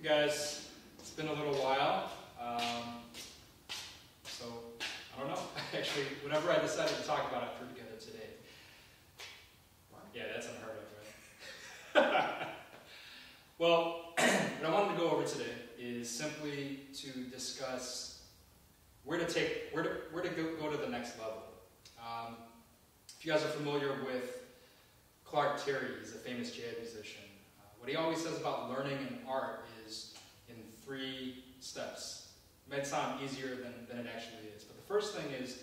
Hey guys, it's been a little while, so I don't know. Actually, whenever I decided to talk about it, I threw together today. Wow. Yeah, that's unheard of, right? Well, what I wanted to go over today is simply to discuss where to go to the next level. If you guys are familiar with Clark Terry, he's a famous jazz musician. What he always says about learning an art is in 3 steps. It might sound easier than it actually is. But the first thing is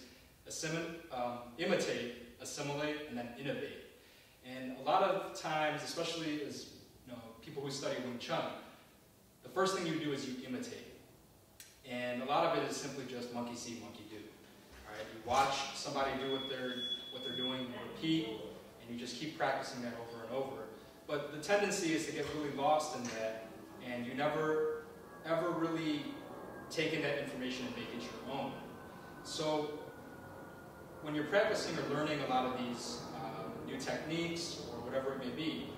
imitate, assimilate, and then innovate. And a lot of times, especially as people who study Wing Chun, the first thing you do is you imitate. And a lot of it is simply just monkey see, monkey do. All right? You watch somebody do what they're doing, you repeat, and you just keep practicing that over and over. But the tendency is to get really lost in that, and you never, ever really take in that information and make it your own. So when you're practicing or learning a lot of these new techniques, or whatever it may be,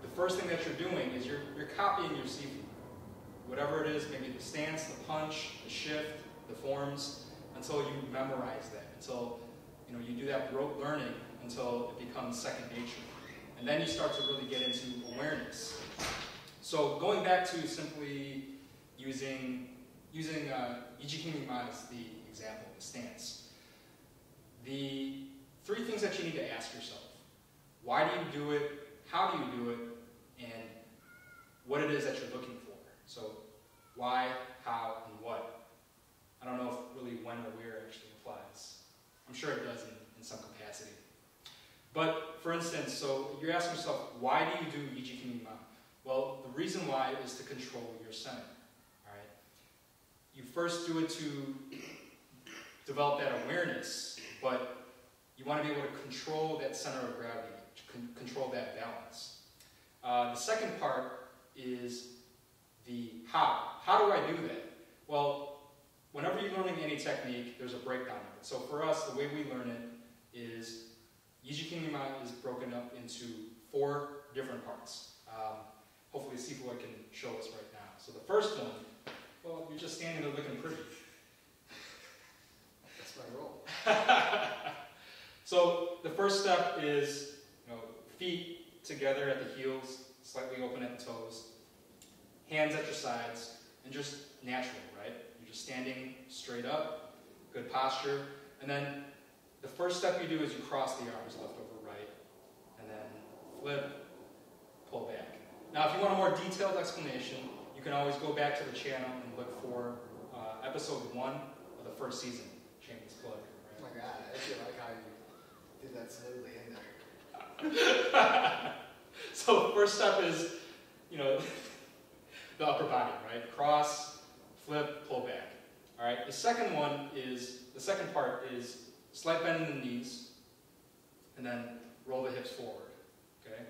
the first thing that you're doing is you're copying your Sifu. Whatever it is, maybe the stance, the punch, the shift, the forms, until you memorize that, until you do that rote learning until it becomes second nature. And then you start to really get into awareness. So going back to simply using Ijikimima as the example, the stance. The 3 things that you need to ask yourself. Why do you do it? How do you do it? And what it is that you're looking for. So why, how, and what. I don't know if really when or where actually applies. I'm sure it does in some capacity. But for instance, so you're asking yourself, why do you do Ijikimima? Well, the reason why is to control your center. All right? You first do it to develop that awareness, but you want to be able to control that center of gravity, to control that balance. The second part is the how. How do I do that? Well, whenever you're learning any technique, there's a breakdown of it. So for us, the way we learn it is Ijikimima is broken up into 4 different parts. Hopefully Sifu can show us right now. So the first one, well, you're just standing there looking pretty. That's my role. So the first step is feet together at the heels, slightly open at the toes, hands at your sides, and just natural, right? You're just standing straight up, good posture, and then the first step you do is you cross the arms left over right, and then flip, pull back. Now, if you want a more detailed explanation, you can always go back to the channel and look for episode 1 of the first season. Shameless plug. Right? Oh my God, I actually like how you did that smoothly in there. So first step is, the upper body, right? Cross, flip, pull back. All right. The second part is slight bend in the knees, and then roll the hips forward. Okay.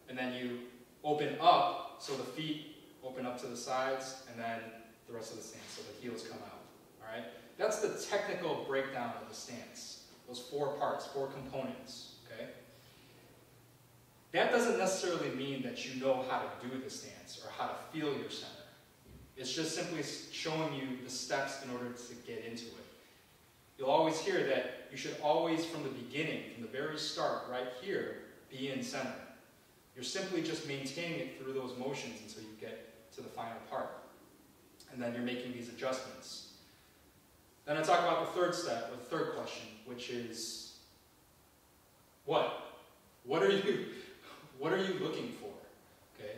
And then you open up, so the feet open up to the sides, and then the rest of the stance, so the heels come out. All right. That's the technical breakdown of the stance. Those 4 parts, 4 components. Okay. That doesn't necessarily mean that you know how to do the stance or how to feel your center. It's just simply showing you the steps in order to get into it. You'll always hear that you should always, from the beginning, from the very start, right here, be in center. You're simply just maintaining it through those motions until you get to the final part. And then you're making these adjustments. Then I talk about the third step, or the third question, which is, what? What are you looking for? Okay?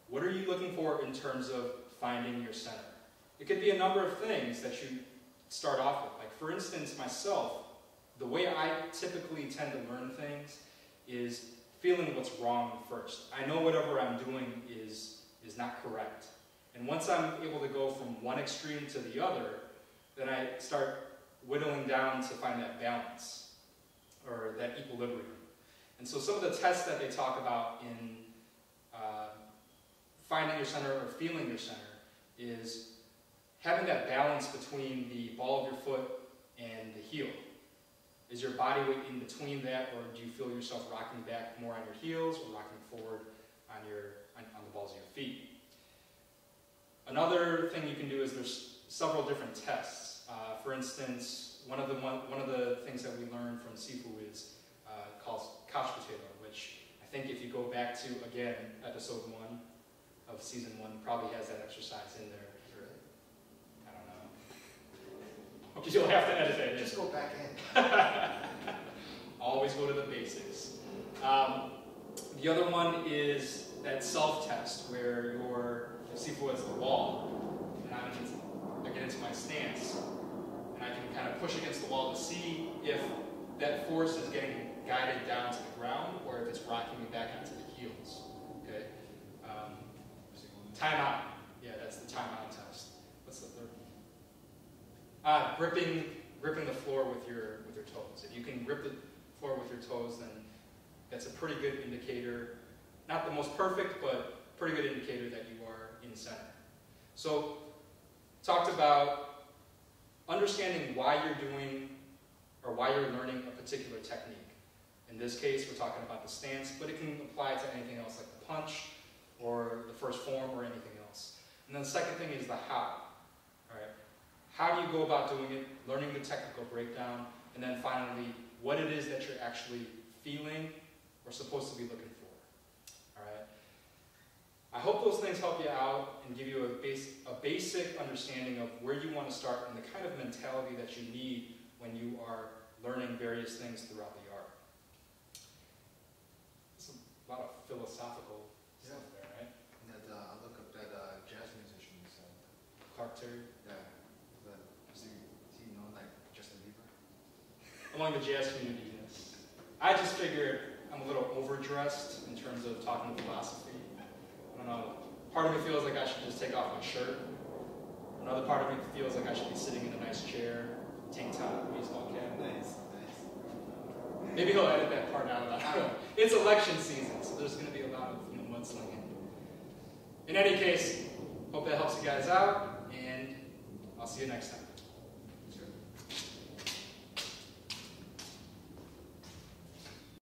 What are you looking for in terms of finding your center? It could be a number of things that you start off with. Like for instance, myself, the way I typically tend to learn things is feeling what's wrong first. I know whatever I'm doing is not correct. And once I'm able to go from one extreme to the other, then I start whittling down to find that balance or that equilibrium. And so some of the tests that they talk about in finding your center or feeling your center is having that balance between the ball of your foot and the heel. Is your body weight in between that, or do you feel yourself rocking back more on your heels or rocking forward on the balls of your feet? Another thing you can do is there's several different tests. For instance, one of the things that we learned from Sifu is called couch potato, which I think if you go back to, again, episode 1 of season 1, probably has that exercise in there. Really? I don't know. You'll have to edit that in. Just go back in. Always go to the basics. The other one is that self-test, where your Sifu is the wall, and I get into my stance, and I can kind of push against the wall to see if that force is getting guided down to the ground, or if it's rocking me back onto the heels. Okay. Time out. Yeah, that's the time out test. What's the third one? Gripping the floor with your toes. If you can grip the floor with your toes, then that's a pretty good indicator. Not the most perfect, but pretty good indicator that you are in center. So, talked about understanding why you're doing or why you're learning a particular technique. In this case, we're talking about the stance, but it can apply to anything else like the punch or the first form or anything else. And then the second thing is the how. All right? How do you go about doing it, learning the technical breakdown, and then finally, what it is that you're actually feeling or supposed to be looking for. All right? I hope those things help you out and give you a basic understanding of where you want to start and the kind of mentality that you need when you are learning various things throughout the art. It's a lot of philosophical stuff there, right? And that, I look up that jazz musician you said. Clark Terry. Yeah. Does he know like Justin Bieber? Among the jazz community, yes. I just figured I'm a little overdressed in terms of talking philosophy. I don't know. Part of me feels like I should just take off my shirt. Another part of me feels like I should be sitting in a nice chair, tank top, baseball cap. Nice. Maybe he'll edit that part out. I don't know. It's election season, so there's going to be a lot of mudslinging. In any case, hope that helps you guys out, and I'll see you next time.